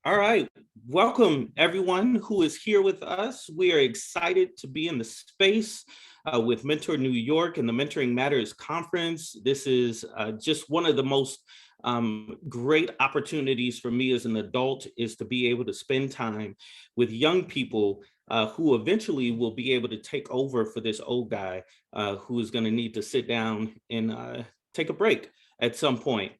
All right. Welcome, everyone who is here with us. We are excited to be in the space with Mentor New York and the Mentoring Matters Conference. This is just one of the most great opportunities for me as an adult is to be able to spend time with young people who eventually will be able to take over for this old guy who is going to need to sit down and take a break at some point.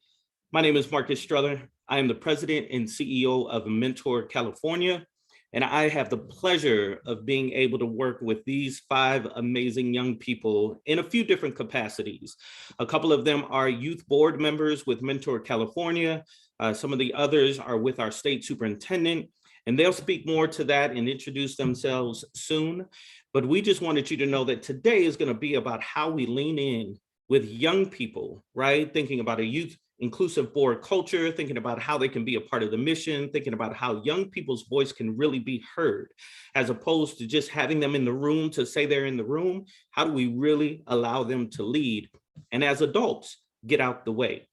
My name is Marcus Struther. I am the president and CEO of Mentor California, and I have the pleasure of being able to work with these 5 amazing young people in a few different capacities. A couple of them are youth board members with Mentor California. Some of the others are with our state superintendent, and they'll speak more to that and introduce themselves soon. But we just wanted you to know that today is going to be about how we lean in with young people, right? Thinking about a youth inclusive board culture, thinking about how they can be a part of the mission, thinking about how young people's voice can really be heard, as opposed to just having them in the room to say they're in the room. How do we really allow them to lead? And as adults, get out the way.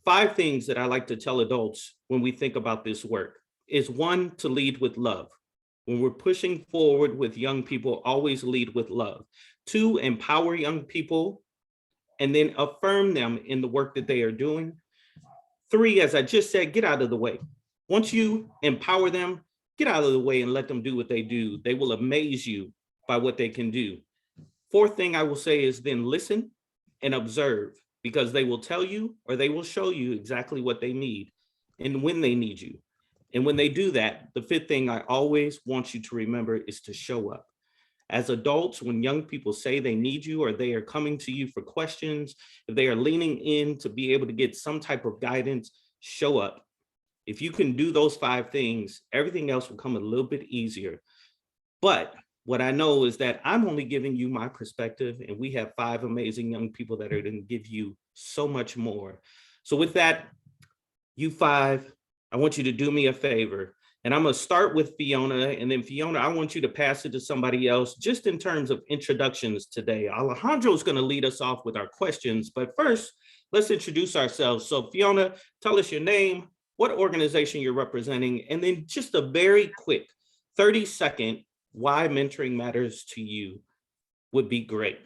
5 things that I like to tell adults when we think about this work is 1, to lead with love. When we're pushing forward with young people, always lead with love. 2, empower young people and then affirm them in the work that they are doing. 3, as I just said, get out of the way. Once you empower them, get out of the way and let them do what they do. They will amaze you by what they can do. 4th thing I will say is then listen and observe, because they will tell you or they will show you exactly what they need and when they need you. And when they do that, the 5th thing I always want you to remember is to show up. As adults, when young people say they need you or they are coming to you for questions, if they are leaning in to be able to get some type of guidance, show up. If you can do those 5 things, everything else will come a little bit easier. But what I know is that I'm only giving you my perspective, and we have 5 amazing young people that are going to give you so much more. So with that, you 5, I want you to do me a favor. And I'm going to start with Fiona, and then Fiona, I want you to pass it to somebody else just in terms of introductions today. Alejandro is going to lead us off with our questions, but first, let's introduce ourselves. So Fiona, tell us your name, what organization you're representing, and then just a very quick 30-second why mentoring matters to you would be great.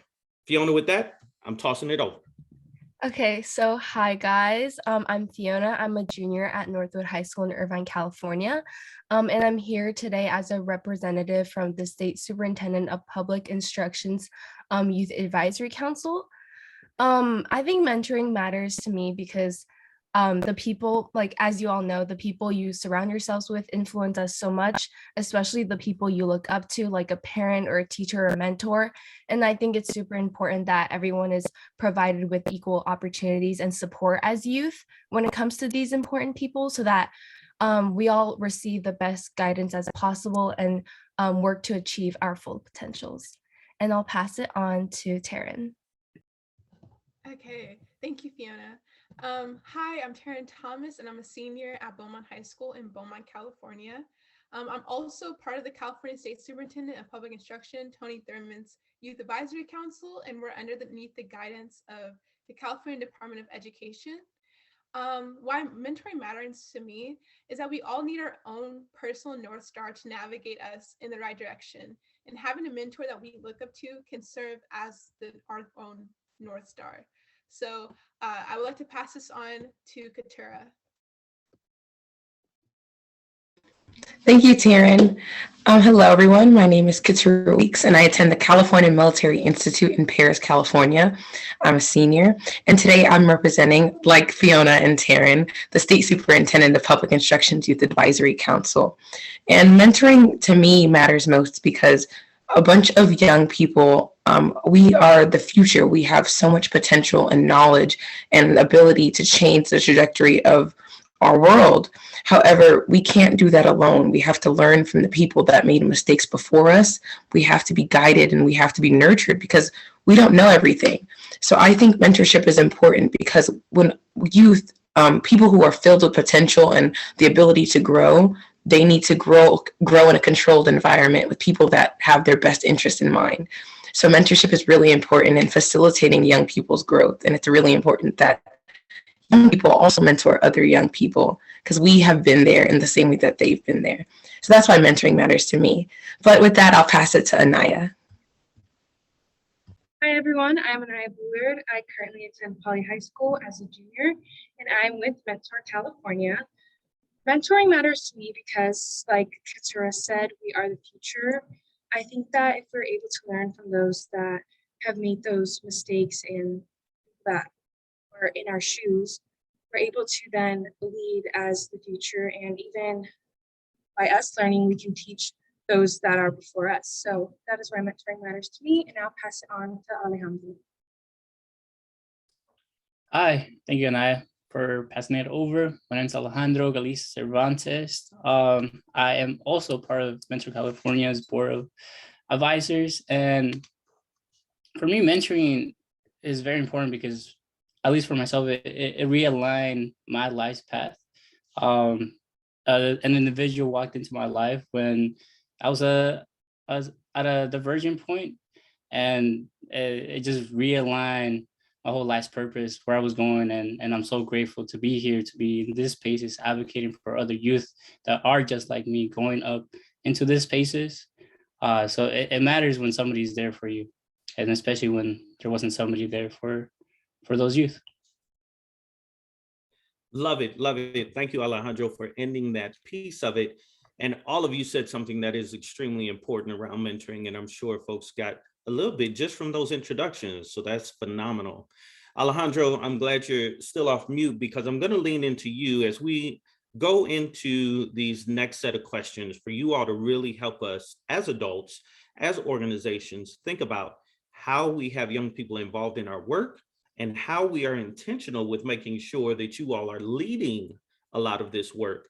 Fiona, with that, I'm tossing it over. Okay, so hi guys, I'm Fiona. I'm a junior at Northwood High School in Irvine, California, and I'm here today as a representative from the State Superintendent of Public Instruction's Youth Advisory Council. I think mentoring matters to me because the people, like as you all know, the people you surround yourselves with influence us so much, especially the people you look up to, like a parent or a teacher or a mentor. And I think it's super important that everyone is provided with equal opportunities and support as youth when it comes to these important people, so that we all receive the best guidance as possible and work to achieve our full potentials. And I'll pass it on to Taryn. Okay, thank you, Fiona. Hi, I'm Taryn Thomas, and I'm a senior at Beaumont High School in Beaumont, California. I'm also part of the California State Superintendent of Public Instruction, Tony Thurman's Youth Advisory Council, and we're underneath the guidance of the California Department of Education. Why mentoring matters to me is that we all need our own personal North Star to navigate us in the right direction. And having a mentor that we look up to can serve as our own North Star. So I would like to pass this on to Katura. Thank you, Taryn. Hello, everyone. My name is Katura Weeks, and I attend the California Military Institute in Paris, California. I'm a senior, and today I'm representing, like Fiona and Taryn, the State Superintendent of Public Instruction's Youth Advisory Council. And mentoring, to me, matters most because a bunch of young people, we are the future. We have so much potential and knowledge and ability to change the trajectory of our world. However, we can't do that alone. We have to learn from the people that made mistakes before us. We have to be guided and we have to be nurtured because we don't know everything. So I think mentorship is important because when youth, people who are filled with potential and the ability to grow, they need to grow in a controlled environment with people that have their best interest in mind. So mentorship is really important in facilitating young people's growth. And it's really important that young people also mentor other young people because we have been there in the same way that they've been there. So that's why mentoring matters to me. But with that, I'll pass it to Anaya. Hi everyone, I'm Anaya Bullard. I currently attend Poly High School as a junior, and I'm with Mentor California. Mentoring matters to me because, like Katura said, we are the future. I think that if we're able to learn from those that have made those mistakes and that are in our shoes, we're able to then lead as the future, and even by us learning, we can teach those that are before us. So that is why mentoring matters to me, and I'll pass it on to Alejandro. Hi, thank you, Anaya, for passing it over. My name is Alejandro Gallis Cervantes. I am also part of Mentor California's Board of Advisors. And for me, mentoring is very important because, at least for myself, it realigned my life's path. An individual walked into my life when I was at a divergent point, and it just realigned my whole life's purpose, where I was going, and I'm so grateful to be here, to be in this spaces, advocating for other youth that are just like me, going up into this spaces. So it matters when somebody's there for you, and especially when there wasn't somebody there for those youth. Love it, love it. Thank you, Alejandro, for ending that piece of it. And all of you said something that is extremely important around mentoring, and I'm sure folks got a little bit just from those introductions, so that's phenomenal. Alejandro, I'm glad you're still off mute, because I'm going to lean into you as we go into these next set of questions for you all to really help us as adults, as organizations, think about how we have young people involved in our work, and how we are intentional with making sure that you all are leading a lot of this work.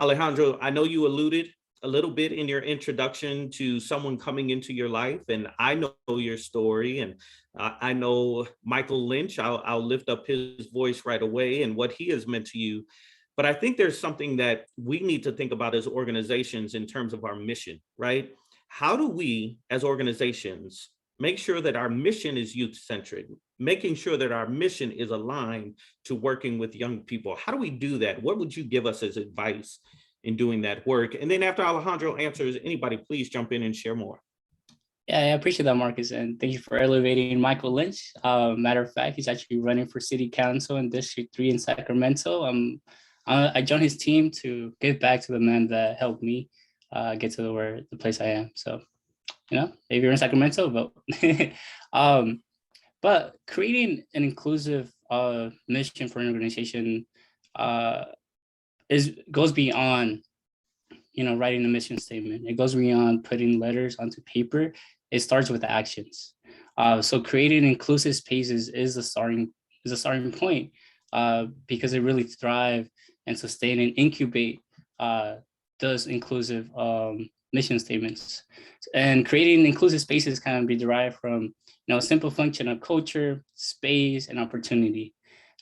Alejandro, I know you alluded a little bit in your introduction to someone coming into your life, and I know your story, and I know Michael Lynch. I'll lift up his voice right away and what he has meant to you. But I think there's something that we need to think about as organizations in terms of our mission, right? How do we as organizations make sure that our mission is youth-centric, making sure that our mission is aligned to working with young people? How do we do that? What would you give us as advice in doing that work? And then after Alejandro answers, anybody please jump in and share more. Yeah, I appreciate that, Marcus, and thank you for elevating Michael Lynch. Matter of fact, he's actually running for City Council in District 3 in Sacramento. I joined his team to give back to the man that helped me get to the place I am. So, if you're in Sacramento, vote. But creating an inclusive mission for an organization goes beyond, writing a mission statement. It goes beyond putting letters onto paper. It starts with actions. So creating inclusive spaces is a starting point, because it really thrive and sustain and incubate those inclusive mission statements. And creating inclusive spaces can be derived from a simple function of culture, space, and opportunity.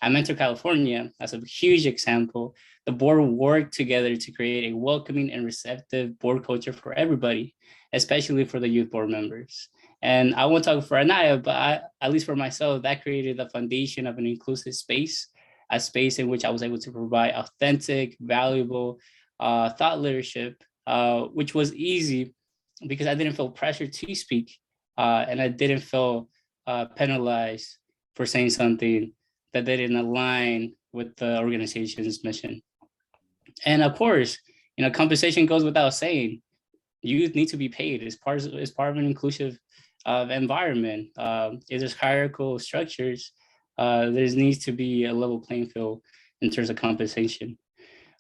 At Mentor California, as a huge example, the board worked together to create a welcoming and receptive board culture for everybody, especially for the youth board members. And I won't talk for Anaya, but at least for myself, that created the foundation of an inclusive space, a space in which I was able to provide authentic, valuable thought leadership, which was easy because I didn't feel pressure to speak, and I didn't feel penalized for saying something that didn't align with the organization's mission. And of course, compensation goes without saying. Youth need to be paid. It's part of an inclusive environment. If there's hierarchical structures, there needs to be a level playing field in terms of compensation.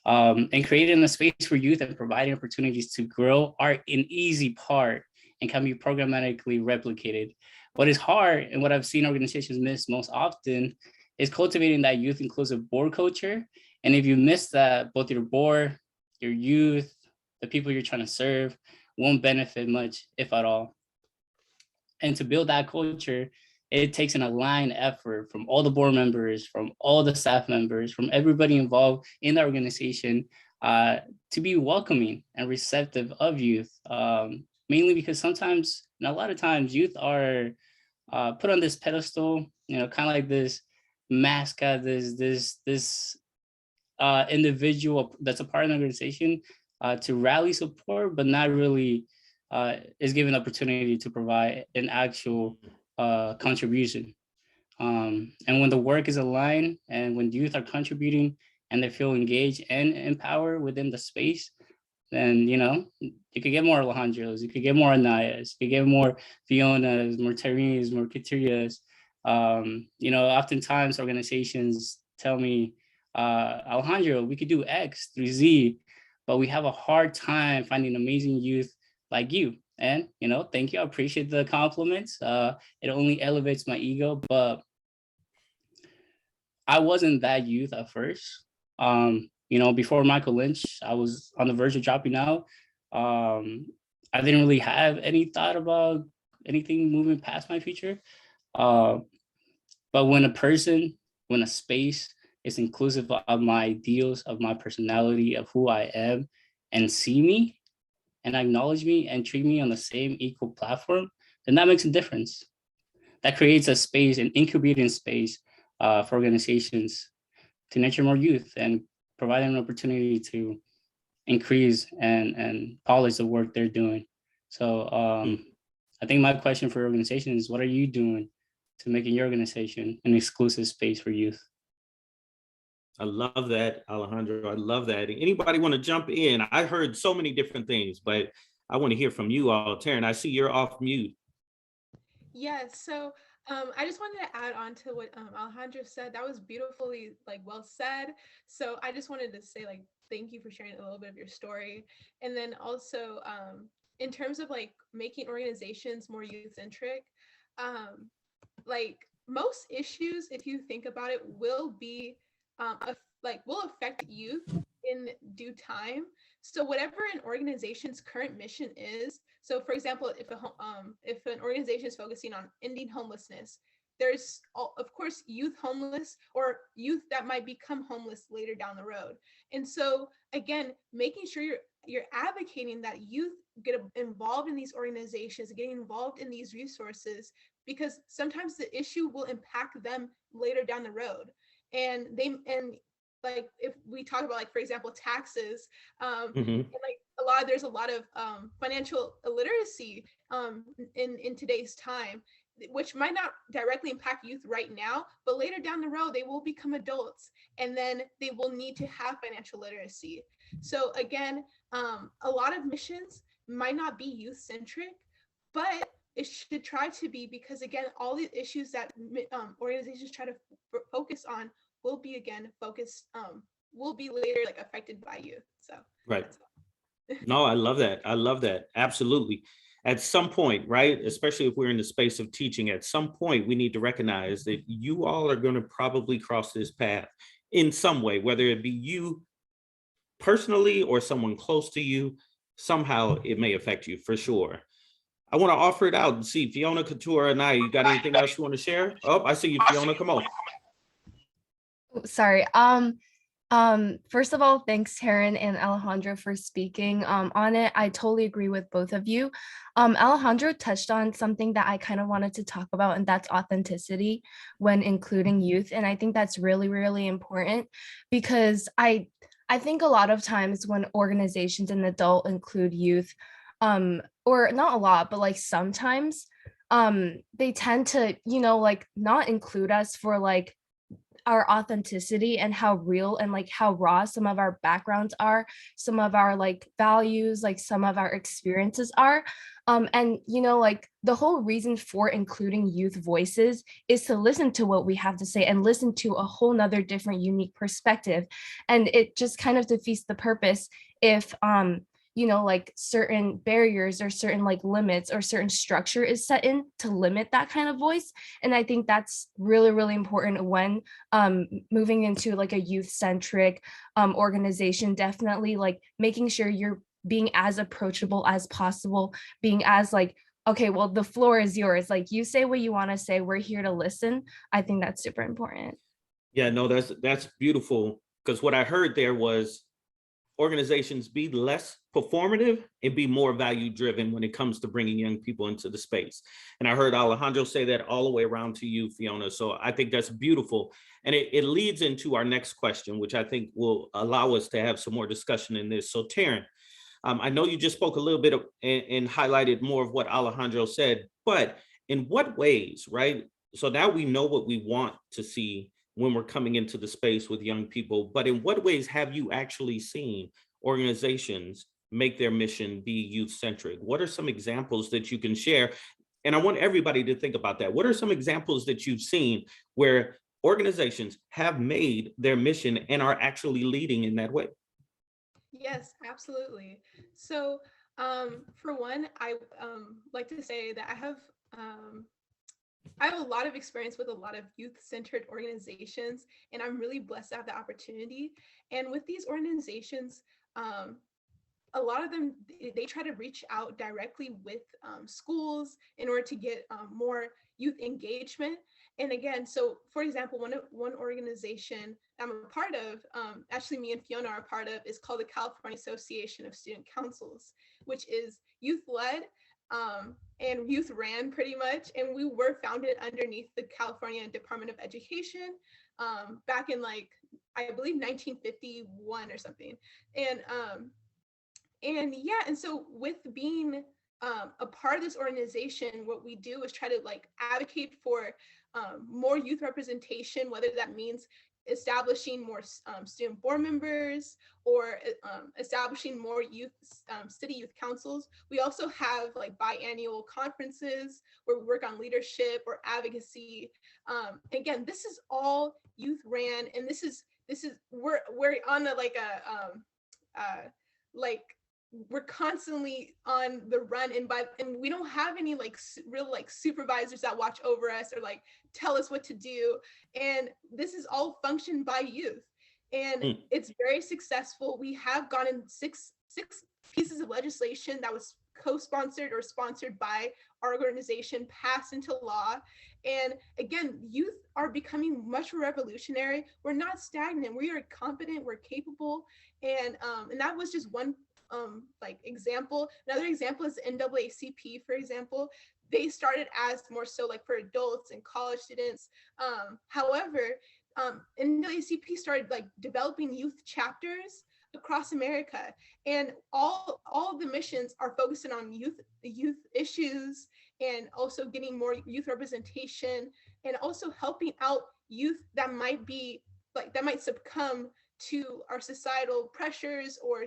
And creating a space for youth and providing opportunities to grow are an easy part and can be programmatically replicated. What is hard, and what I've seen organizations miss most often, is cultivating that youth inclusive board culture. And if you miss that, both your board, your youth, the people you're trying to serve won't benefit much, if at all. And to build that culture, it takes an aligned effort from all the board members, from all the staff members, from everybody involved in the organization, to be welcoming and receptive of youth. Mainly because sometimes, and a lot of times, youth are put on this pedestal, kind of like this mascot, this individual that's a part of the organization to rally support, but not really is given opportunity to provide an actual contribution. And when the work is aligned and when youth are contributing and they feel engaged and empowered within the space, then, you know, you could get more Alejandros, you could get more Anayas, you could get more Fionas, more Terines, more Katerias. You know, oftentimes organizations tell me, Alejandro, we could do X through Z, but we have a hard time finding amazing youth like you. And, you know, thank you. I appreciate the compliments. It only elevates my ego, but I wasn't that youth at first. You know, before Michael Lynch, I was on the verge of dropping out. I didn't really have any thought about anything moving past my future. But when when a space is inclusive of my ideals, of my personality, of who I am, and see me and acknowledge me and treat me on the same equal platform, then that makes a difference. That creates a space, an incubating space for organizations to nurture more youth and provide them an opportunity to increase and polish the work they're doing. So I think my question for organizations is, what are you doing to making your organization an exclusive space for youth? I love that, Alejandro. I love that. Anybody want to jump in? I heard so many different things, but I want to hear from you all. Taryn, I see you're off mute. Yes, so I just wanted to add on to what Alejandro said. That was beautifully well said. So I just wanted to say thank you for sharing a little bit of your story. And then also in terms of making organizations more youth-centric, most issues, if you think about it, will be will affect youth in due time. So whatever an organization's current mission is, so for example, if an organization is focusing on ending homelessness, there's of course youth homeless or youth that might become homeless later down the road. And so again, making sure you're advocating that youth get involved in these organizations, getting involved in these resources, because sometimes the issue will impact them later down the road. And if we talk about for example taxes, and there's a lot of financial illiteracy in today's time, which might not directly impact youth right now, but later down the road they will become adults and then they will need to have financial literacy. So again, a lot of missions might not be youth-centric, but it should try to be, because again, all the issues that organizations try to focus on will be will be later affected by youth. So right. No, I love that. I love that. Absolutely. At some point, right, especially if we're in the space of teaching, at some point we need to recognize that you all are going to probably cross this path in some way, whether it be you personally or someone close to you. Somehow it may affect you, for sure. I want to offer it out and see, Fiona, Couture, and I, you got anything else you want to share? Oh, I see you, Fiona. Come on. Sorry. First of all, thanks Taryn and Alejandro for speaking on it. I totally agree with both of you. Alejandro touched on something that I kind of wanted to talk about, and that's authenticity when including youth. And I think that's really, really important, because I think a lot of times when organizations and adult include youth, or not a lot, but sometimes they tend to, not include us for our authenticity and how real and how raw some of our backgrounds are, some of our values, some of our experiences are. And the whole reason for including youth voices is to listen to what we have to say and listen to a whole nother different unique perspective. And it just kind of defeats the purpose if certain barriers or certain limits or certain structure is set in to limit that kind of voice. And I think that's really, really important when moving into a youth-centric organization. Definitely making sure you're being as approachable as possible, being as okay, well, the floor is yours. You say what you want to say, we're here to listen. I think that's super important. Yeah, no, that's beautiful, because what I heard there was organizations be less performative and be more value driven when it comes to bringing young people into the space. And I heard Alejandro say that all the way around to you, Fiona. So I think that's beautiful. And it leads into our next question, which I think will allow us to have some more discussion in this. So Taryn, I know you just spoke a little bit and highlighted more of what Alejandro said, but in what ways, right? So now we know what we want to see when we're coming into the space with young people, but in what ways have you actually seen organizations make their mission be youth-centric? What are some examples that you can share? And I want everybody to think about that. What are some examples that you've seen where organizations have made their mission and are actually leading in that way? Yes, absolutely. So for one, I like to say that I have a lot of experience with a lot of youth-centered organizations, and I'm really blessed to have the opportunity. And with these organizations, a lot of them, they try to reach out directly with schools in order to get more youth engagement. And again, so for example, one organization I'm a part of, actually me and Fiona are a part of, is called the California Association of Student Councils, which is youth-led and youth ran pretty much. And we were founded underneath the California Department of Education back in like, I believe 1951 or something. And yeah, and so with being a part of this organization, what we do is try to like advocate for more youth representation, whether that means establishing more student board members or establishing more youth city youth councils. We also have like biannual conferences where we work on leadership or advocacy. Again, this is all youth ran, and this is we're on a like we're constantly on the run, and we don't have any like real like supervisors that watch over us or like tell us what to do. And this is all functioned by youth, and it's very successful. We have gotten six pieces of legislation that was co-sponsored or sponsored by our organization passed into law. And again, youth are becoming much more revolutionary. We're not stagnant. We are competent. We're capable. And that was just one like example. Another example is NAACP, for example. They started as more so like for adults and college students. However, NAACP started like developing youth chapters across America, and all the missions are focusing on youth issues, and also getting more youth representation, and also helping out youth that might succumb to our societal pressures or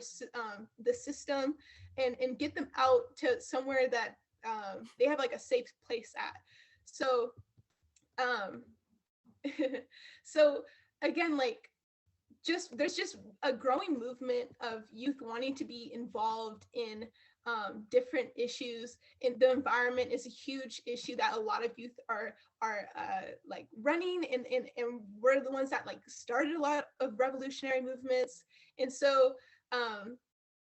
the system, and get them out to somewhere that they have like a safe place at. So so again, like there's just a growing movement of youth wanting to be involved in different issues, and the environment is a huge issue that a lot of youth are like running, and we're the ones that like started a lot of revolutionary movements. And so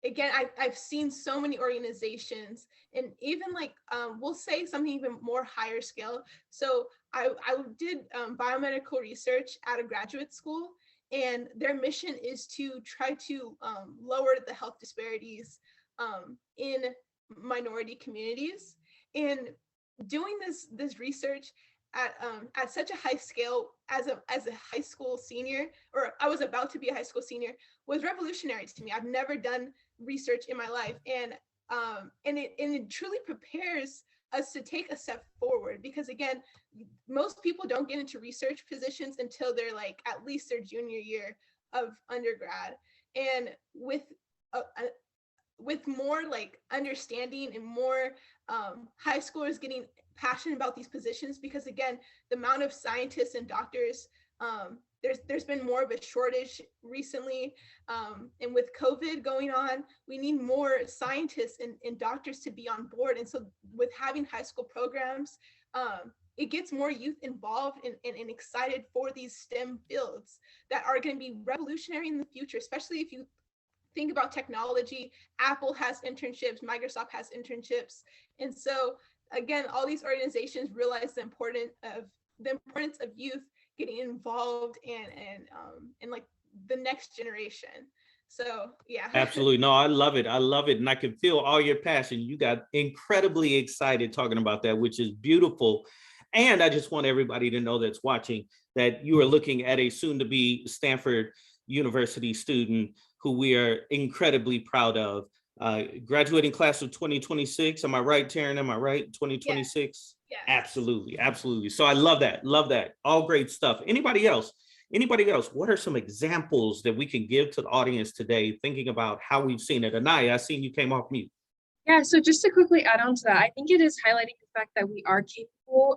again, I've seen so many organizations, and even like we'll say something even more higher scale. So I did biomedical research at a graduate school, and their mission is to try to lower the health disparities in minority communities. And doing this research at such a high scale as a high school senior, or I was about to be a high school senior, was revolutionary to me. I've never done research in my life, and it truly prepares us to take a step forward, because again, most people don't get into research positions until they're like at least their junior year of undergrad. And with more like understanding and more high schoolers getting passionate about these positions, because again, the amount of scientists and doctors, there's been more of a shortage recently, and with COVID going on, we need more scientists and doctors to be on board. And so with having high school programs, it gets more youth involved and excited for these STEM fields that are going to be revolutionary in the future, especially if you think about technology. Apple has internships, Microsoft has internships. And so again, all these organizations realize the importance of youth getting involved and like the next generation. So yeah. Absolutely. No, I love it. I love it. And I can feel all your passion. You got incredibly excited talking about that, which is beautiful. And I just want everybody to know that's watching that you are looking at a soon to be Stanford University student who we are incredibly proud of. Graduating class of 2026. Am I right, Taryn? Am I right? 2026? Yes. Absolutely. Absolutely. So I love that. Love that. All great stuff. Anybody else? Anybody else? What are some examples that we can give to the audience today, thinking about how we've seen it? Anaya, I seen you came off mute. Yeah, so just to quickly add on to that, I think it is highlighting the fact that we are capable.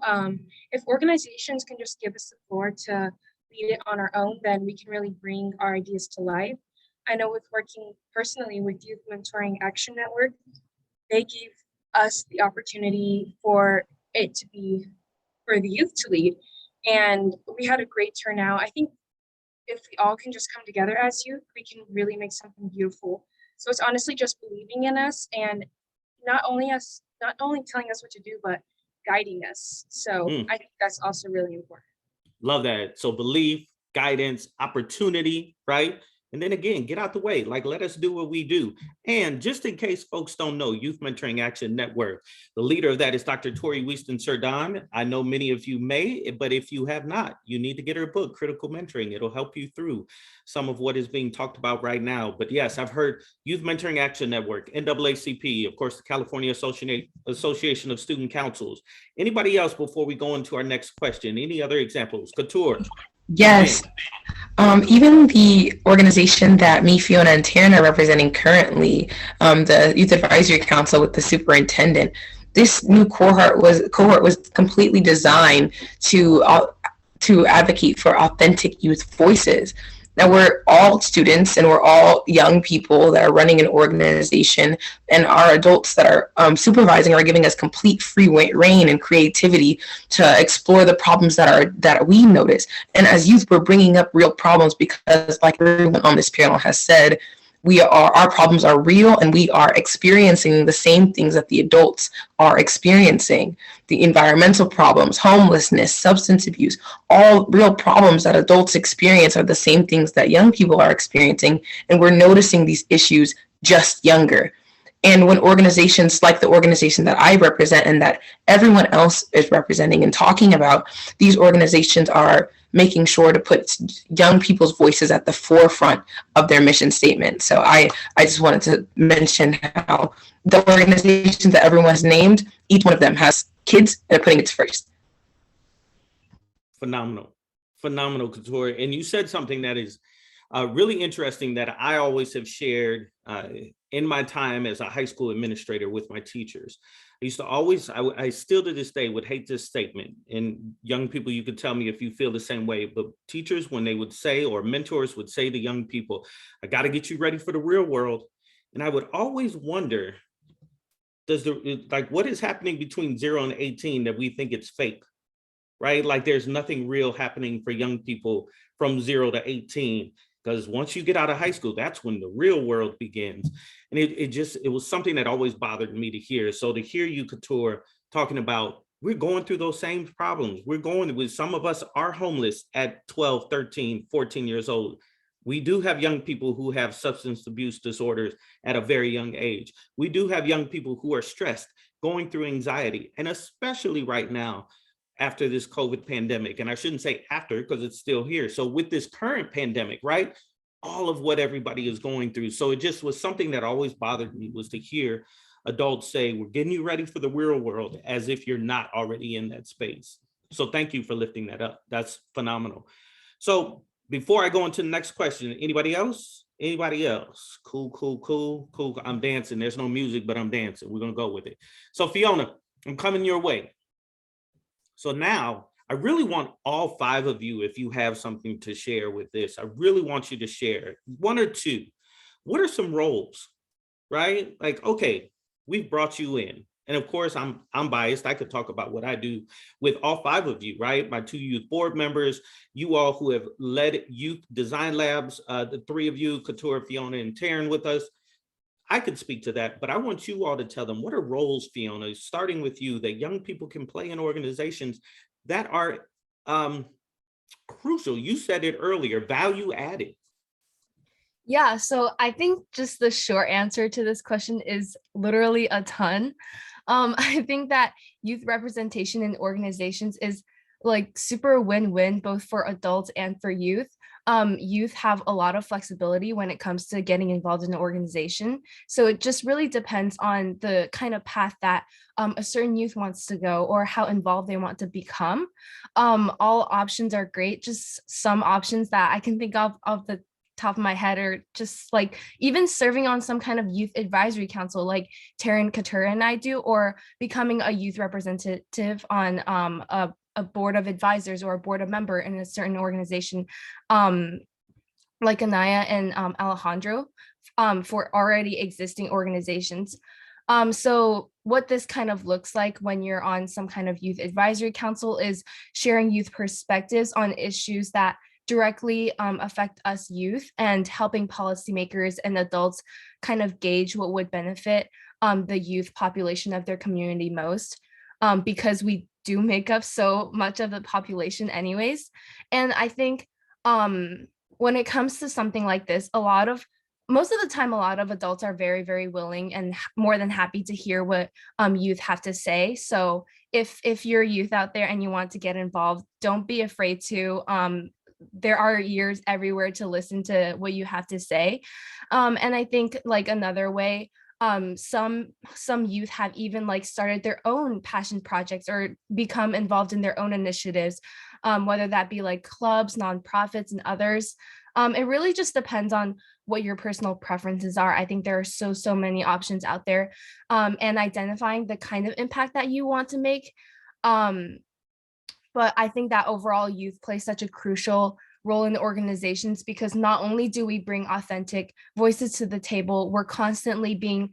If organizations can just give us the floor to lead it on our own, then we can really bring our ideas to life. I know with working personally with Youth Mentoring Action Network, they gave us the opportunity for it to be for the youth to lead. And we had a great turnout. I think if we all can just come together as youth, we can really make something beautiful. So it's honestly just believing in us and not only telling us what to do, but guiding us. So I think that's also really important. Love that. So belief, guidance, opportunity, right? And then again, get out the way, like let us do what we do. And just in case folks don't know, Youth Mentoring Action Network, the leader of that is Dr. Tori Wieston-Surdon. I know many of you may, but if you have not, you need to get her book, Critical Mentoring. It'll help you through some of what is being talked about right now. But yes, I've heard Youth Mentoring Action Network, NAACP, of course, the California Association of Student Councils. Anybody else before we go into our next question? Any other examples? Couture. Yes. Even the organization that me, Fiona, and Taryn are representing currently, the Youth Advisory Council with the superintendent, this new cohort was completely designed to advocate for authentic youth voices. Now, we're all students and we're all young people that are running an organization, and our adults that are supervising are giving us complete free reign and creativity to explore the problems that we notice. And as youth, we're bringing up real problems because, like everyone on this panel has said, our problems are real and we are experiencing the same things that the adults are experiencing. The environmental problems, homelessness, substance abuse, all real problems that adults experience are the same things that young people are experiencing. And we're noticing these issues just younger. And when organizations like the organization that I represent and that everyone else is representing and talking about, these organizations are making sure to put young people's voices at the forefront of their mission statement. So I just wanted to mention how the organizations that everyone has named, each one of them has kids and they're putting it first. Phenomenal, Couture. And you said something that is really interesting that I always have shared in my time as a high school administrator with my teachers. I used to always, I still to this day would hate this statement. And young people, you could tell me if you feel the same way, but teachers, when they would say, or mentors would say to young people, I got to get you ready for the real world. And I would always wonder, what is happening between 0 and 18 that we think it's fake, right? Like there's nothing real happening for young people from 0 to 18. Because once you get out of high school, that's when the real world begins. And it was something that always bothered me to hear. So to hear you, Couture, talking about, we're going through those same problems. Some of us are homeless at 12, 13, 14 years old. We do have young people who have substance abuse disorders at a very young age. We do have young people who are stressed, going through anxiety, and especially right now, after this COVID pandemic. And I shouldn't say after because it's still here. So with this current pandemic, right? All of what everybody is going through. So it just was something that always bothered me, was to hear adults say, we're getting you ready for the real world, as if you're not already in that space. So thank you for lifting that up. That's phenomenal. So before I go into the next question, anybody else? Anybody else? Cool. I'm dancing. There's no music, but I'm dancing. We're gonna go with it. So Fiona, I'm coming your way. So now I really want all 5 of you, if you have something to share with this, I really want you to share 1 or 2. What are some roles, right? Like, okay, we've brought you in. And of course, I'm biased. I could talk about what I do with all 5 of you, right? My 2 youth board members, you all who have led youth design labs, the 3 of you, Couture, Fiona, and Taryn with us. I could speak to that, but I want you all to tell them, what are roles, Fiona, starting with you, that young people can play in organizations that are crucial? You said it earlier, value added. Yeah, so I think just the short answer to this question is literally a ton. I think that youth representation in organizations is like super win-win both for adults and for youth. Youth have a lot of flexibility when it comes to getting involved in an organization. So it just really depends on the kind of path that a certain youth wants to go or how involved they want to become. All options are great, just some options that I can think of the top of my head are just like even serving on some kind of youth advisory council like Taryn Katura and I do, or becoming a youth representative on a board of advisors or a board of member in a certain organization, like Anaya and Alejandro, for already existing organizations. So what this kind of looks like when you're on some kind of youth advisory council is sharing youth perspectives on issues that directly affect us youth and helping policymakers and adults kind of gauge what would benefit the youth population of their community most, because we do make up so much of the population anyways. And I think when it comes to something like this, most of the time, a lot of adults are very, very willing and more than happy to hear what youth have to say. So if you're youth out there and you want to get involved, don't be afraid to. There are ears everywhere to listen to what you have to say. And I think like another way, some youth have even like started their own passion projects or become involved in their own initiatives, whether that be like clubs, nonprofits, and others. It really just depends on what your personal preferences are. I think there are so many options out there, and identifying the kind of impact that you want to make. But I think that overall youth play such a crucial role in the organizations because not only do we bring authentic voices to the table, we're constantly being,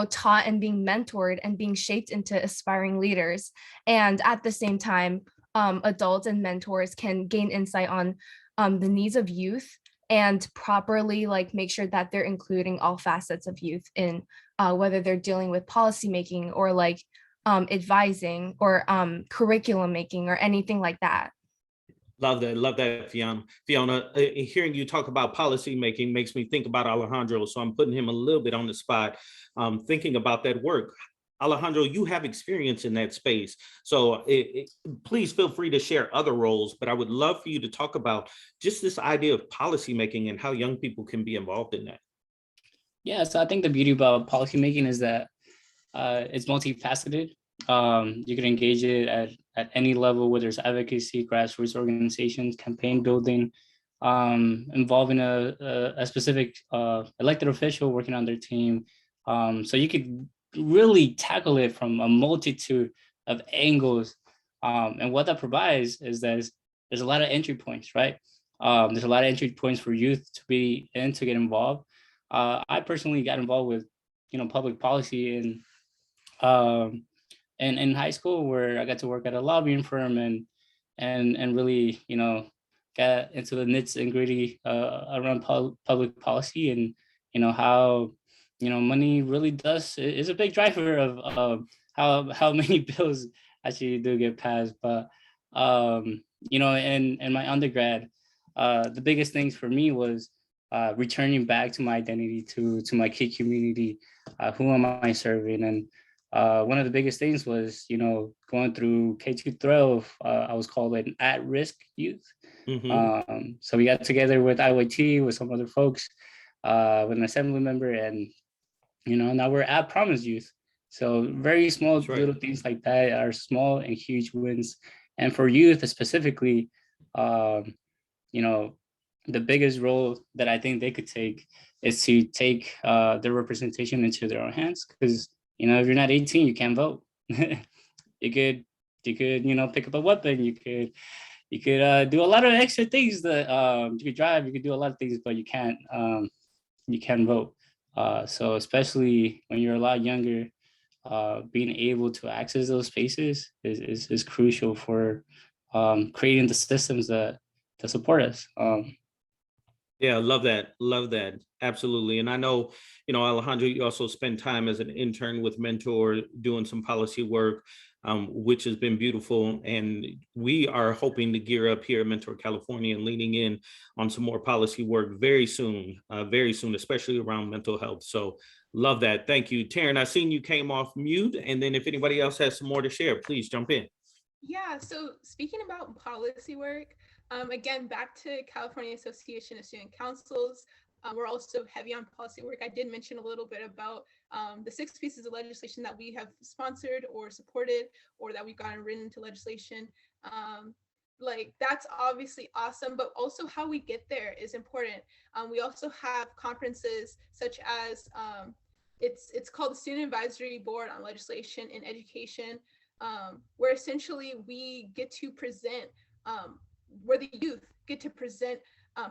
taught and being mentored and being shaped into aspiring leaders. And at the same time, adults and mentors can gain insight on the needs of youth and properly like make sure that they're including all facets of youth in whether they're dealing with policymaking or like advising or curriculum making or anything like that. Love that, Fiona. Fiona, hearing you talk about policy making makes me think about Alejandro, so I'm putting him a little bit on the spot, thinking about that work. Alejandro, you have experience in that space, so please feel free to share other roles, but I would love for you to talk about just this idea of policy making and how young people can be involved in that. Yeah, so I think the beauty about policymaking is that it's multifaceted. You can engage it at any level, whether it's advocacy, grassroots organizations, campaign building, involving a specific elected official working on their team. So you could really tackle it from a multitude of angles. And what that provides is that there's a lot of entry points, right? There's a lot of entry points for youth to be in to get involved. I personally got involved with, public policy and in high school, where I got to work at a lobbying firm and really, got into the nits and gritty around public policy and, how, money really is a big driver of how many bills actually do get passed. But, in my undergrad, the biggest things for me was returning back to my identity, to my kid community. Who am I serving? And one of the biggest things was, going through K-12, I was called an at-risk youth. Mm-hmm. So we got together with IYT, with some other folks, with an assembly member, and, now we're at Promise Youth. So very small little things like that are small and huge wins. And for youth specifically, the biggest role that I think they could take is to take their representation into their own hands. Because, if you're not 18, you can't vote. you could, pick up a weapon. You could do a lot of extra things that you could drive. You could do a lot of things, but you can't vote. So especially when you're a lot younger, being able to access those spaces is crucial for creating the systems that support us. Yeah, love that. Absolutely. And I know, Alejandro, you also spend time as an intern with Mentor doing some policy work. which has been beautiful. And we are hoping to gear up here at Mentor California and leaning in on some more policy work very soon, especially around mental health. So love that. Thank you. Taryn, I seen you came off mute. And then if anybody else has some more to share, please jump in. Yeah, so speaking about policy work, again, back to California Association of Student Councils, we're also heavy on policy work. I did mention a little bit about the 6 pieces of legislation that we have sponsored or supported, or that we've gotten written into legislation. Like, that's obviously awesome, but also how we get there is important. We also have conferences such as, it's called the Student Advisory Board on Legislation in Education, where essentially we get to present, where the youth get to present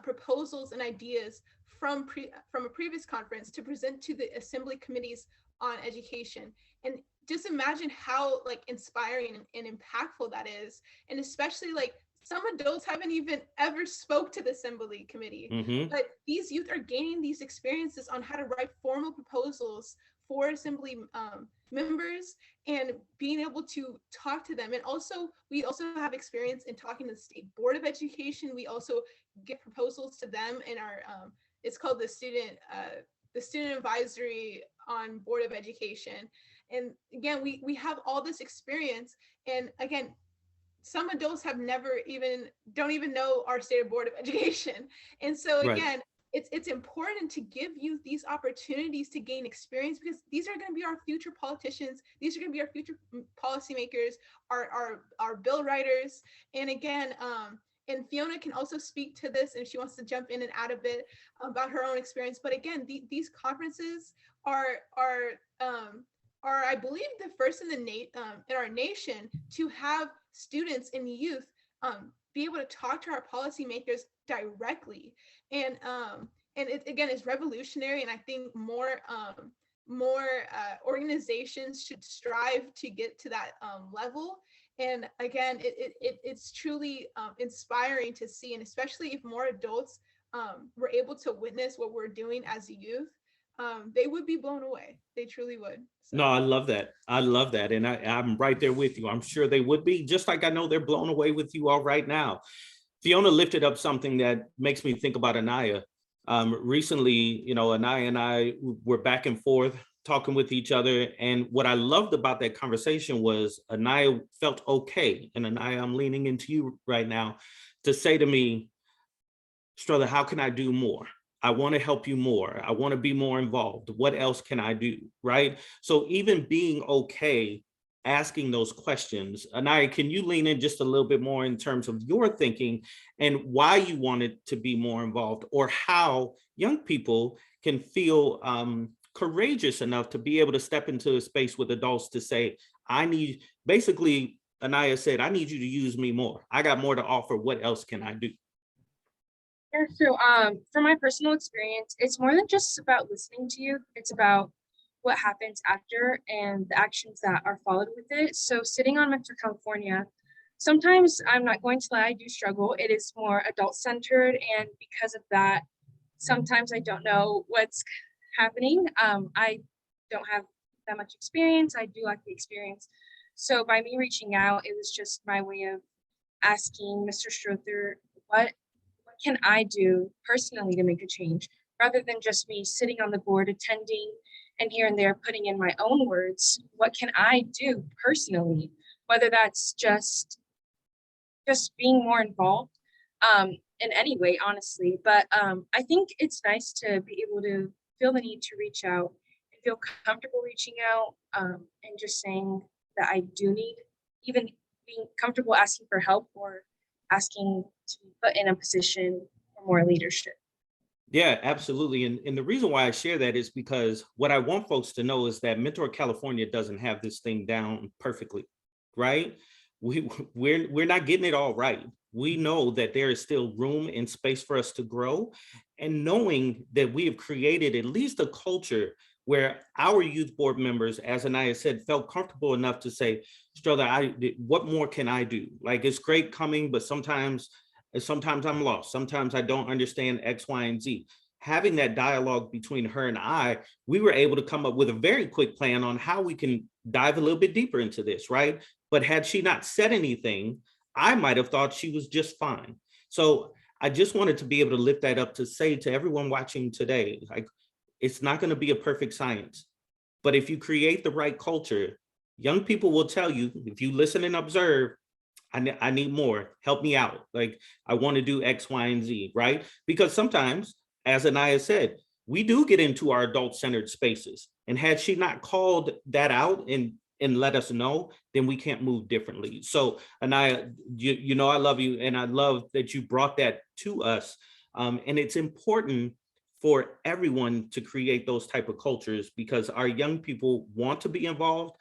proposals and ideas from a previous conference to present to the assembly committees on education. And just imagine how like inspiring and impactful that is. And especially like some adults haven't even ever spoke to the assembly committee, but these youth are gaining these experiences on how to write formal proposals for assembly members and being able to talk to them. And also, we also have experience in talking to the State Board of Education. We also get proposals to them in our, it's called the Student Advisory on Board of Education. And again, we have all this experience. And again, some adults have don't even know our State Board of Education. And so again, it's important to give youth these opportunities to gain experience, because these are going to be our future politicians. These are going to be our future policymakers, our bill writers. And again, and Fiona can also speak to this if she wants to jump in and add a bit about her own experience. But again, these conferences are I believe the first in our nation to have students and youth be able to talk to our policymakers directly. And it again is revolutionary. And I think more organizations should strive to get to that level. And again, it's truly inspiring to see, and especially if more adults were able to witness what we're doing as a youth, they would be blown away. They truly would. So. No, I love that. I love that. And I'm right there with you. I'm sure they would be, just like I know they're blown away with you all right now. Fiona lifted up something that makes me think about Anaya. Recently, Anaya and I were back and forth talking with each other. And what I loved about that conversation was Anaya felt okay. And Anaya, I'm leaning into you right now to say to me, Strother, how can I do more? I want to help you more. I want to be more involved. What else can I do? Right? So even being okay asking those questions. Anaya, can you lean in just a little bit more in terms of your thinking and why you wanted to be more involved, or how young people can feel courageous enough to be able to step into a space with adults to say, basically, Anaya said, I need you to use me more. I got more to offer. What else can I do? Yeah, so from my personal experience, it's more than just about listening to you. It's about what happens after and the actions that are followed with it. So sitting on Mentor California, sometimes I'm not going to lie, I do struggle. It is more adult-centered, and because of that, sometimes I don't know what's happening. I don't have that much experience. I do lack the experience. So by me reaching out, it was just my way of asking Mr. Strother, what can I do personally to make a change, rather than just me sitting on the board, attending, and here and there putting in my own words. What can I do personally, whether that's just being more involved in any way, honestly. But I think it's nice to be able to feel the need to reach out and feel comfortable reaching out, and just saying that I do need, even being comfortable asking for help or asking to be put in a position for more leadership. Yeah, absolutely. And the reason why I share that is because what I want folks to know is that Mentor California doesn't have this thing down perfectly, right? We're not getting it all right. We know that there is still room and space for us to grow. And knowing that we have created at least a culture where our youth board members, as Anaya said, felt comfortable enough to say, Strother, what more can I do? Like, it's great coming, but sometimes I'm lost. Sometimes I don't understand X, Y, and Z. Having that dialogue between her and I, we were able to come up with a very quick plan on how we can dive a little bit deeper into this, right? But had she not said anything, I might have thought she was just fine. So I just wanted to be able to lift that up to say to everyone watching today, like, it's not going to be a perfect science, but if you create the right culture, young people will tell you, if you listen and observe, I need more, help me out. Like, I want to do X, Y, and Z, right? Because sometimes, as Anaya said, we do get into our adult-centered spaces. And had she not called that out and let us know, then we can't move differently. So Anaya, you know I love you, and I love that you brought that to us. And it's important for everyone to create those type of cultures, because our young people want to be involved,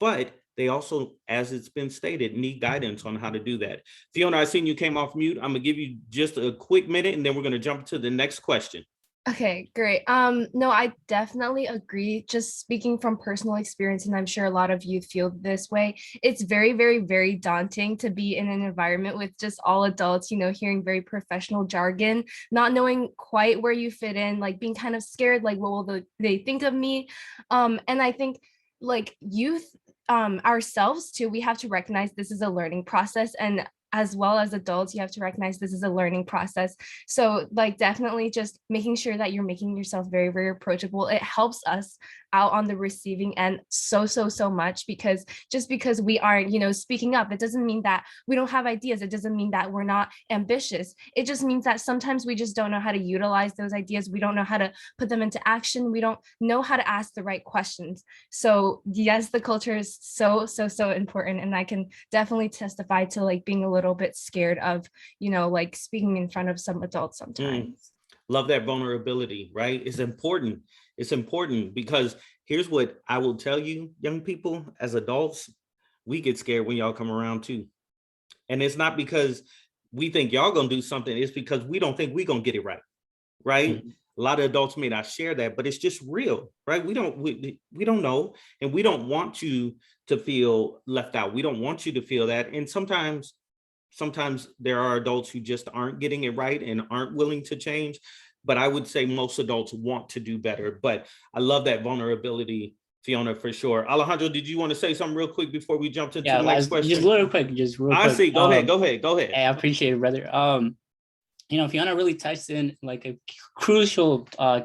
but they also, as it's been stated, need guidance on how to do that. Fiona, I seen you came off mute. I'm gonna give you just a quick minute, and then we're gonna jump to the next question. Okay, great. No, I definitely agree. Just speaking from personal experience, and I'm sure a lot of youth feel this way, it's very, very, very daunting to be in an environment with just all adults, you know, hearing very professional jargon, not knowing quite where you fit in, like being kind of scared, like, what will they think of me? And I think like youth, ourselves too, we have to recognize this is a learning process, and as well as adults, you have to recognize this is a learning process. So like definitely just making sure that you're making yourself very, very approachable. It helps us out on the receiving end so much, because just because we aren't, you know, speaking up, it doesn't mean that we don't have ideas. It doesn't mean that we're not ambitious. It just means that sometimes we just don't know how to utilize those ideas. We don't know how to put them into action. We don't know how to ask the right questions. So yes, the culture is so important. And I can definitely testify to like being a little bit scared of, you know, like speaking in front of some adults sometimes. Love that vulnerability, right? It's important. It's important because here's what I will tell you, young people, as adults, we get scared when y'all come around too. And it's not because we think y'all gonna do something, it's because we don't think we gonna get it right, right? A lot of adults may not share that, but it's just real, right? We don't know, and we don't want you to feel left out. We don't want you to feel that. And sometimes there are adults who just aren't getting it right and aren't willing to change. But I would say most adults want to do better. But I love that vulnerability, Fiona, for sure. Alejandro, did you want to say something real quick before we jump into the next question? Just real quick. I see. Go ahead. I appreciate it, brother. You know, Fiona really touched in like a crucial kind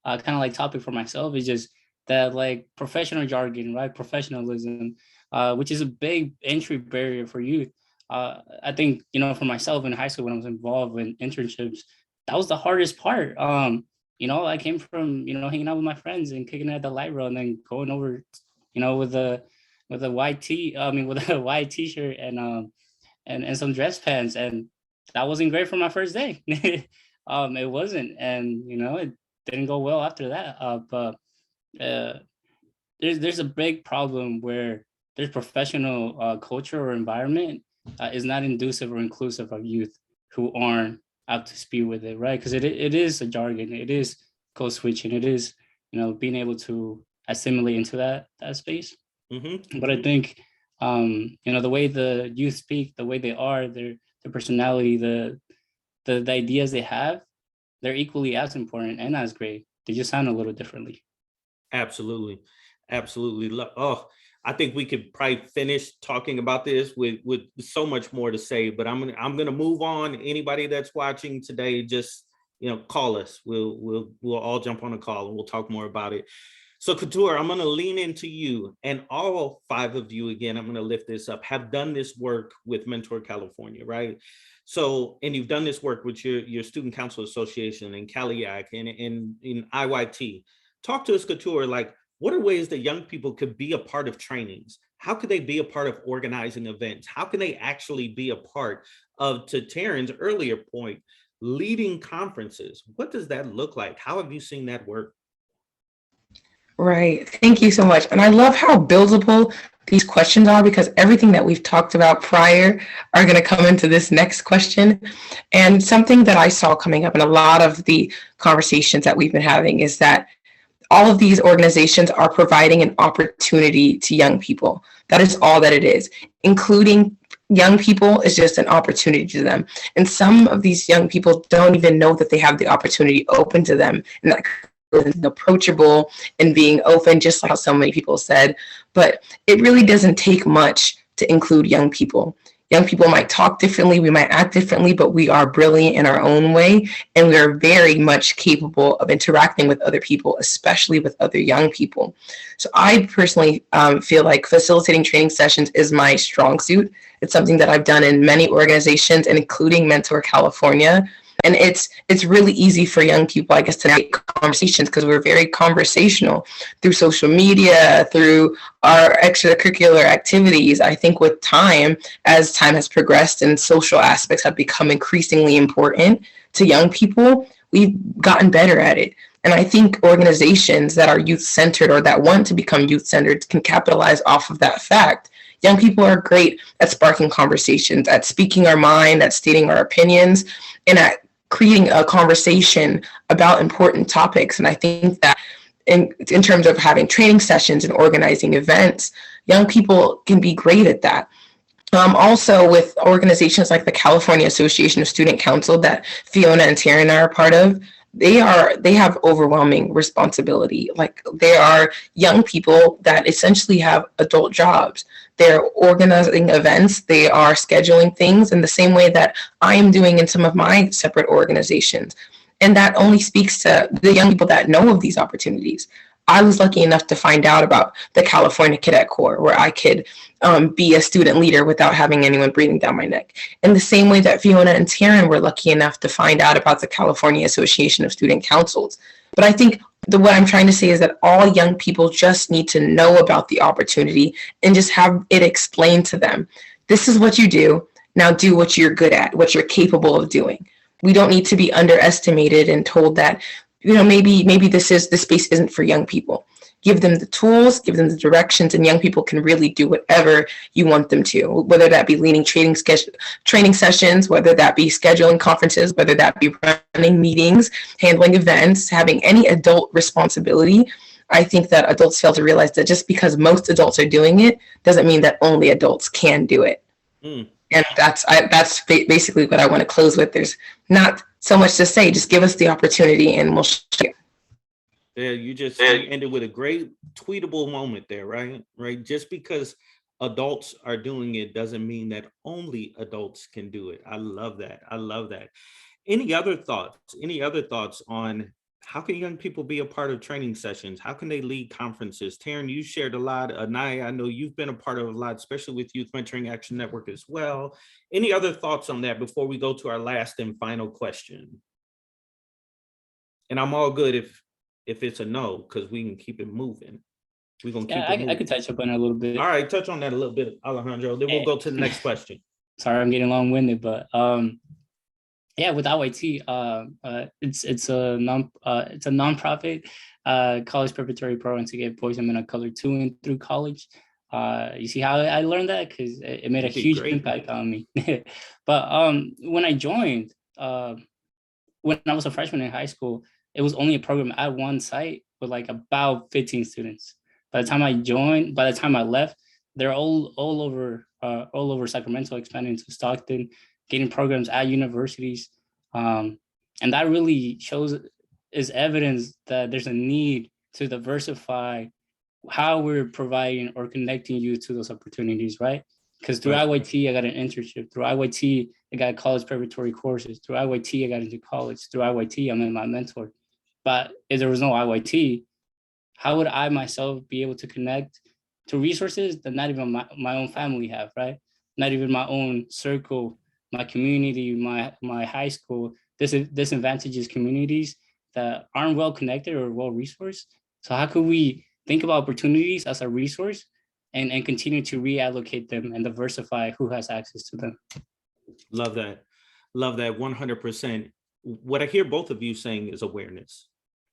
of like topic for myself, is just that like professional jargon, right? Professionalism, which is a big entry barrier for youth. I think, you know, for myself in high school, when I was involved in internships, that was the hardest part. You know, I came from, you know, hanging out with my friends and kicking it at the light row, and then going over, you know, with a white t-shirt and some dress pants, and that wasn't great for my first day. It wasn't, and you know, it didn't go well after that. But there's a big problem where there's professional culture or environment is not inducive or inclusive of youth who aren't up to speed with it, right? Because it is a jargon, it is code switching, it is, you know, being able to assimilate into that space. But I think, you know, the way the youth speak, the way they are, their personality, the ideas they have, they're equally as important and as great. They just sound a little differently. Absolutely. Oh, I think we could probably finish talking about this with so much more to say, but I'm gonna move on. Anybody that's watching today, just, you know, call us. We'll all jump on a call and we'll talk more about it. So Couture, I'm gonna lean into you, and all 5 of you, again, I'm gonna lift this up, have done this work with Mentor California, right? So, and you've done this work with your Student Council Association and CALIAC and in IYT. Talk to us, Couture, like, what are ways that young people could be a part of trainings? How could they be a part of organizing events? How can they actually be a part of, to Taryn's earlier point, leading conferences? What does that look like? How have you seen that work? Right. Thank you so much. And I love how buildable these questions are, because everything that we've talked about prior are going to come into this next question. And something that I saw coming up in a lot of the conversations that we've been having is that all of these organizations are providing an opportunity to young people. That is all that it is. Including young people is just an opportunity to them. And some of these young people don't even know that they have the opportunity open to them. And that approachable and being open, just like how so many people said. But it really doesn't take much to include young people. Young people might talk differently, we might act differently, but we are brilliant in our own way, and we are very much capable of interacting with other people, especially with other young people. So I personally feel like facilitating training sessions is my strong suit. It's something that I've done in many organizations, and including Mentor California. And it's really easy for young people, I guess, to make conversations because we're very conversational through social media, through our extracurricular activities. I think with time, as time has progressed and social aspects have become increasingly important to young people, we've gotten better at it. And I think organizations that are youth-centered or that want to become youth-centered can capitalize off of that fact. Young people are great at sparking conversations, at speaking our mind, at stating our opinions, and at creating a conversation about important topics. And I think that in terms of having training sessions and organizing events, young people can be great at that. Also with organizations like the California Association of Student Council that Fiona and Taryn are a part of, they have overwhelming responsibility. Like, they are young people that essentially have adult jobs. They're organizing events, they are scheduling things in the same way that I am doing in some of my separate organizations. And that only speaks to the young people that know of these opportunities. I was lucky enough to find out about the California Cadet Corps, where I could be a student leader without having anyone breathing down my neck. In the same way that Fiona and Taryn were lucky enough to find out about the California Association of Student Councils. But I think what I'm trying to say is that all young people just need to know about the opportunity and just have it explained to them. This is what you do. Now do what you're good at, what you're capable of doing. We don't need to be underestimated and told that, maybe this space isn't for young people. Give them the tools, give them the directions, and young people can really do whatever you want them to, whether that be leading training sessions, whether that be scheduling conferences, whether that be running meetings, handling events, having any adult responsibility. I think that adults fail to realize that just because most adults are doing it doesn't mean that only adults can do it. And that's basically what I want to close with. There's not so much to say. Just give us the opportunity and we'll show you. Yeah, you just ended with a great tweetable moment there, right? Right. Just because adults are doing it doesn't mean that only adults can do it. I love that. I love that. Any other thoughts? Any other thoughts on how can young people be a part of training sessions? How can they lead conferences? Taryn, you shared a lot. Anaya, I know you've been a part of a lot, especially with Youth Mentoring Action Network as well. Any other thoughts on that before we go to our last and final question? And I'm all good if it's a no, because we can keep it moving. We're going to keep it moving. I could touch up on it a little bit. All right, touch on that a little bit, Alejandro. Then we'll go to the next question. Sorry, I'm getting long-winded, but yeah, with IYT, it's a nonprofit college preparatory program to get boys and men of color to and through college. You see how I learned that? Because it made a huge impact on me. But when I joined, when I was a freshman in high school, it was only a program at one site with like about 15 students. By the time I left, they're all over Sacramento, expanding to Stockton, getting programs at universities. And that really is evidence that there's a need to diversify how we're providing or connecting you to those opportunities, right? Because through IYT, I got an internship. Through IYT, I got college preparatory courses. Through IYT, I got into college. Through IYT, I met my mentor. But if there was no IYT, how would I myself be able to connect to resources that not even my own family have, right? Not even my own circle, my community, my high school, disadvantaged communities that aren't well connected or well resourced. So how could we think about opportunities as a resource and continue to reallocate them and diversify who has access to them? Love that. Love that 100%. What I hear both of you saying is awareness,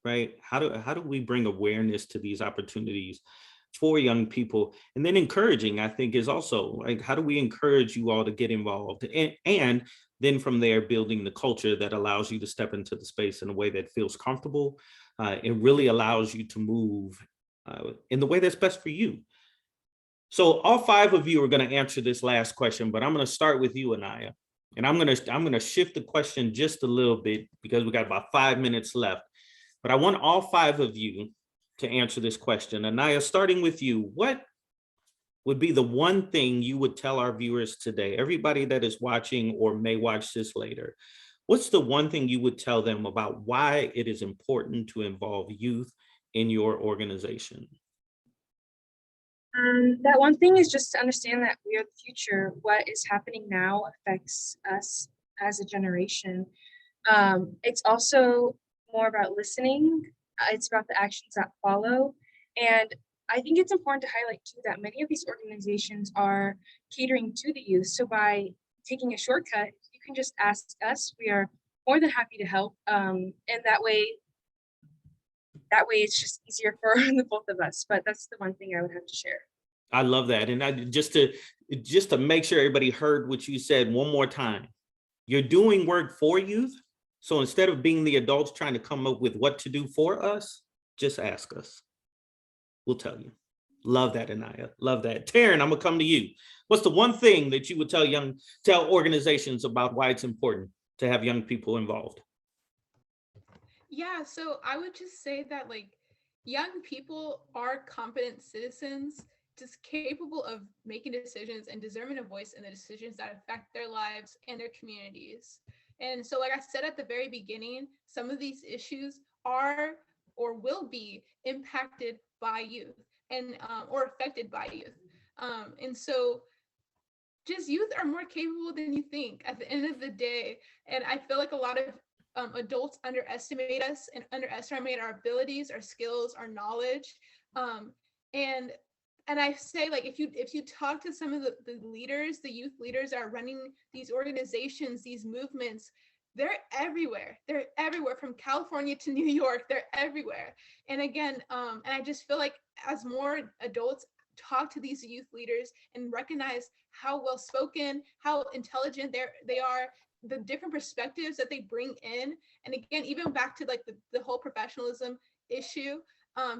right? How do we bring awareness to these opportunities for young people? And then encouraging, I think, is also like, how do we encourage you all to get involved? And then from there, building the culture that allows you to step into the space in a way that feels comfortable. It really allows you to move in the way that's best for you. So all five of you are going to answer this last question, but I'm going to start with you, Anaya. And I'm going to shift the question just a little bit because we got about 5 minutes left. But I want all five of you to answer this question. Anaya, starting with you, what would be the one thing you would tell our viewers today, everybody that is watching or may watch this later? What's the one thing you would tell them about why it is important to involve youth in your organization? That one thing is just to understand that we are the future. What is happening now affects us as a generation. It's also more about listening. It's about the actions that follow. And I think it's important to highlight too that many of these organizations are catering to the youth. So by taking a shortcut, you can just ask us. We are more than happy to help. And that way it's just easier for the both of us. But that's the one thing I would have to share. I love that. And just to make sure everybody heard what you said one more time, you're doing work for youth. So instead of being the adults trying to come up with what to do for us, just ask us. We'll tell you. Love that, Anaya. Love that. Taryn, I'm gonna come to you. What's the one thing that you would tell organizations about why it's important to have young people involved? Yeah, so I would just say that like young people are competent citizens, just capable of making decisions and deserving a voice in the decisions that affect their lives and their communities. And so, like I said at the very beginning, some of these issues are or will be impacted by youth and or affected by youth. And so just youth are more capable than you think at the end of the day. And I feel like a lot of adults underestimate us and underestimate our abilities, our skills, our knowledge. And I say, like, if you talk to some of the leaders, the youth leaders that are running these organizations, these movements, they're everywhere. They're everywhere from California to New York. They're everywhere. And again, and I just feel like as more adults talk to these youth leaders and recognize how well spoken, how intelligent they are, the different perspectives that they bring in. And again, even back to like the whole professionalism issue,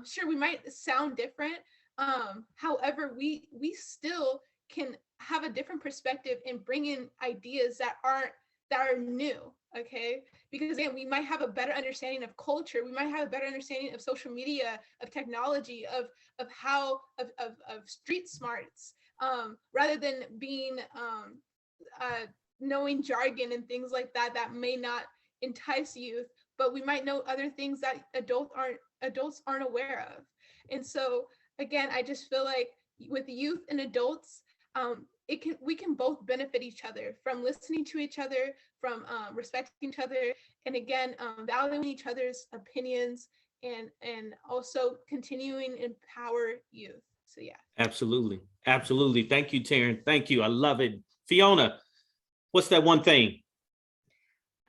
sure, we might sound different. However, we still can have a different perspective and bring in ideas that are new, okay? Because again, we might have a better understanding of culture, we might have a better understanding of social media, of technology, of street smarts, rather than being knowing jargon and things like that may not entice youth, but we might know other things that adults aren't aware of. And so again, I just feel like with youth and adults, we can both benefit each other from listening to each other, from respecting each other, and again, valuing each other's opinions, and also continuing to empower youth. So yeah. Absolutely. Absolutely. Thank you, Taryn. Thank you. I love it. Fiona, what's that one thing?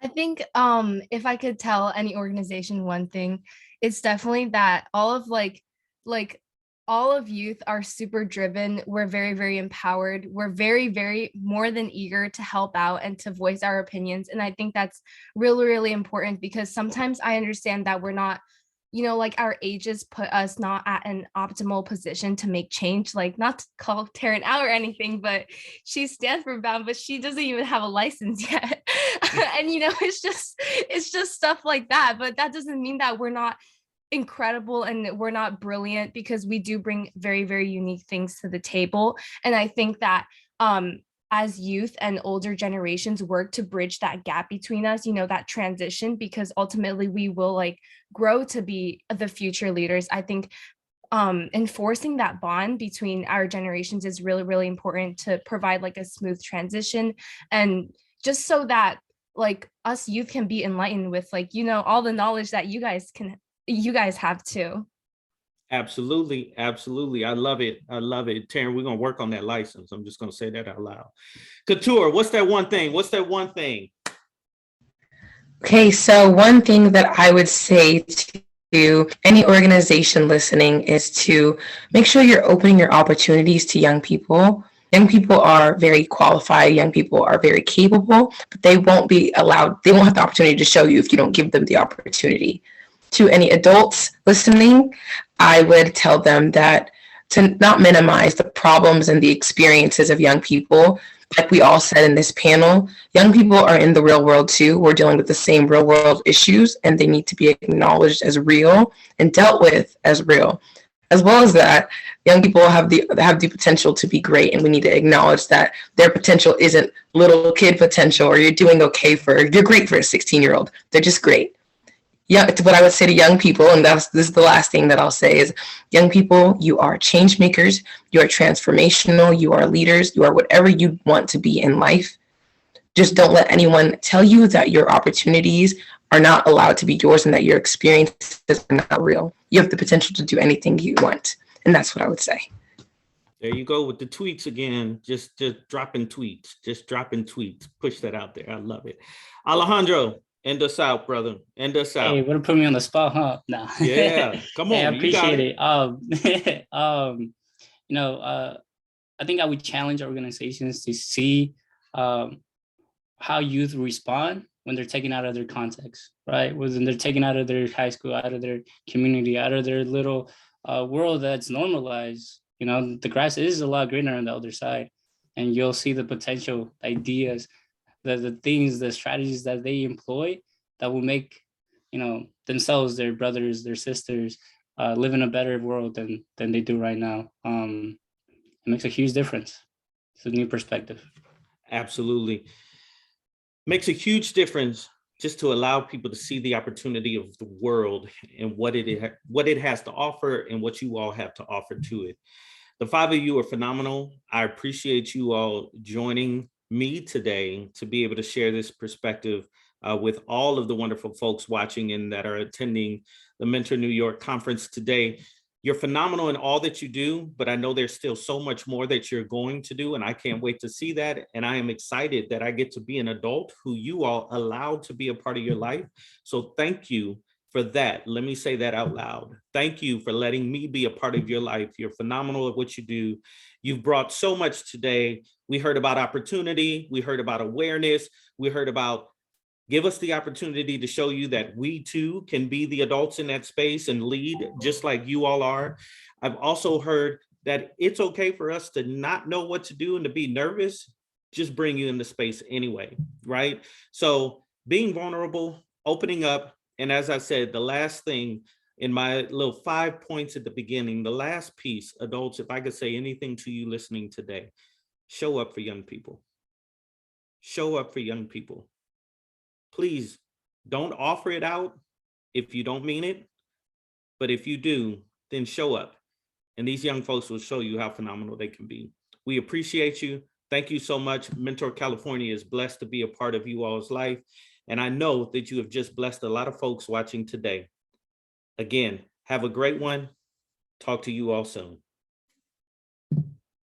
I think if I could tell any organization one thing, it's definitely that all of youth are super driven. We're very, very empowered. We're very, very more than eager to help out and to voice our opinions. And I think that's really, really important, because sometimes I understand that we're not, like our ages put us not at an optimal position to make change. Like, not to call Taryn out or anything, but she's Stanford bound, but she doesn't even have a license yet. And it's just stuff like that. But that doesn't mean that we're not incredible and we're not brilliant, because we do bring very, very unique things to the table. And I think that as youth and older generations work to bridge that gap between us, that transition, because ultimately we will grow to be the future leaders. I think enforcing that bond between our generations is really, really important to provide a smooth transition, and just so that us youth can be enlightened with all the knowledge that you guys have too. Absolutely. Absolutely. I love it. I love it. Taryn, we're going to work on that license. I'm just going to say that out loud. Couture, what's that one thing? Okay, so one thing that I would say to any organization listening is to make sure you're opening your opportunities to young people. Young people are very qualified. Young people are very capable, but they won't have the opportunity to show you if you don't give them the opportunity. To any adults listening, I would tell them that to not minimize the problems and the experiences of young people. Like we all said in this panel, young people are in the real world too. We're dealing with the same real world issues, and they need to be acknowledged as real and dealt with as real. as well as that, young people have the potential to be great, and we need to acknowledge that their potential isn't little kid potential, or you're doing okay you're great for a 16-year-old. They're just great. Yeah, what I would say to young people, and this is the last thing that I'll say, is young people, you are change makers, you are transformational, you are leaders, you are whatever you want to be in life. Just don't let anyone tell you that your opportunities are not allowed to be yours and that your experiences are not real. You have the potential to do anything you want. And that's what I would say. There you go with the tweets again. Just dropping tweets. Just dropping tweets. Push that out there. I love it. Alejandro, end us out, brother. End us out. Hey, would have put me on the spot, huh? No. Yeah, come on. Hey, I appreciate it. You know, I think I would challenge organizations to see how youth respond when they're taken out of their context, right? When they're taken out of their high school, out of their community, out of their little world that's normalized. You know, the grass is a lot greener on the other side, and you'll see the potential ideas, the things, the strategies that they employ that will make, you know, themselves, their brothers, their sisters, live in a better world than they do right now. It makes a huge difference. It's a new perspective. Absolutely. Makes a huge difference just to allow people to see the opportunity of the world and what it has to offer and what you all have to offer to it. The five of you are phenomenal. I appreciate you all joining me today to be able to share this perspective with all of the wonderful folks watching and that are attending the Mentor New York conference today. You're phenomenal in all that you do, but I know there's still so much more that you're going to do, and I can't wait to see that. And I am excited that I get to be an adult who you all allowed to be a part of your life. So thank you for that. Let me say that out loud. Thank you for letting me be a part of your life. You're phenomenal at what you do. You've brought so much today. We heard about opportunity. We heard about awareness. We heard about give us the opportunity to show you that we too can be the adults in that space and lead just like you all are. I've also heard that it's okay for us to not know what to do and to be nervous, just bring you in the space anyway, right? So being vulnerable, opening up, and as I said, the last thing in my little 5 points at the beginning, the last piece, adults, if I could say anything to you listening today, show up for young people. Show up for young people. Please don't offer it out if you don't mean it, but if you do, then show up. And these young folks will show you how phenomenal they can be. We appreciate you. Thank you so much. Mentor California is blessed to be a part of you all's life. And I know that you have just blessed a lot of folks watching today. Again, have a great one. Talk to you all soon.